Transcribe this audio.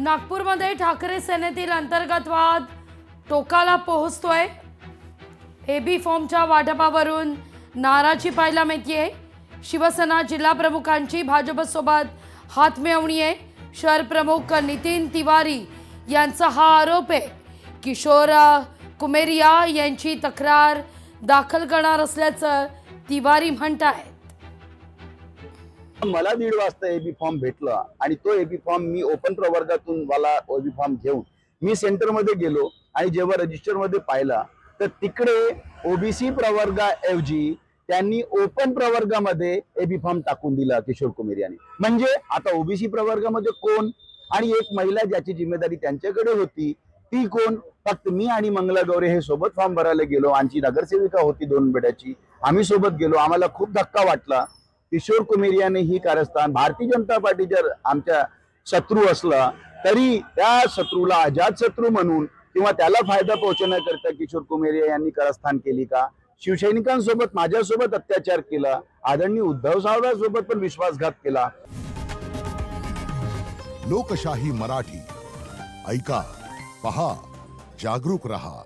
नागपूरमध्ये ठाकरे सेनेतील अंतर्गत वाद टोकाला पोहोचतोय। एबी फॉर्मच्या वाटपावरून नाराजी पाहायला मिळतेय। शिवसेना जिल्हा प्रमुखांची भाजपसोबत हातमिळवणी आहे। शहर प्रमुख नितीन तिवारी यांचा हा आरोप आहे। किशोर कुमेरिया यांची तक्रार दाखल करणार असल्याचं तिवारी म्हणतात। मला 1:30 वाजता एबी फॉर्म भेटला आणि तो एबी फॉर्म मी ओपन प्रवर्गातून मला एबी फॉर्म घेऊन मी सेंटर मध्ये गेलो आणि जेव्हा रजिस्टर मध्ये पाहिला तर तिकडे ओबीसी प्रवर्गाऐवजी त्यांनी ओपन प्रवर्गामध्ये एबी फॉर्म टाकून दिला किशोर कुमेरियाने। म्हणजे आता ओबीसी प्रवर्गामध्ये कोण आणि एक महिला ज्याची जिम्मेदारी त्यांच्याकडे होती ती कोण? फक्त मी आणि मंगला गौरे हे सोबत फॉर्म भरायला गेलो। आमची नगरसेविका होती 2 बेड्याची, आम्ही सोबत गेलो। आम्हाला खूप धक्का वाटला। किशोर कुमेरियाने ही कारस्थान भारतीय जनता पार्टी जर आमच्या शत्रू असला तरी त्या शत्रूला अजात शत्रू म्हणून किंवा त्याला फायदा पोहोचवण्याकरता किशोर कुमेरिया यांनी कारस्थान केली का? शिवसैनिकांसोबत माझ्यासोबत अत्याचार केला, आदरणीय उद्धव साहेबांसोबत पण विश्वासघात केला। लोकशाही मराठी ऐका, पहा, जागरूक रहा।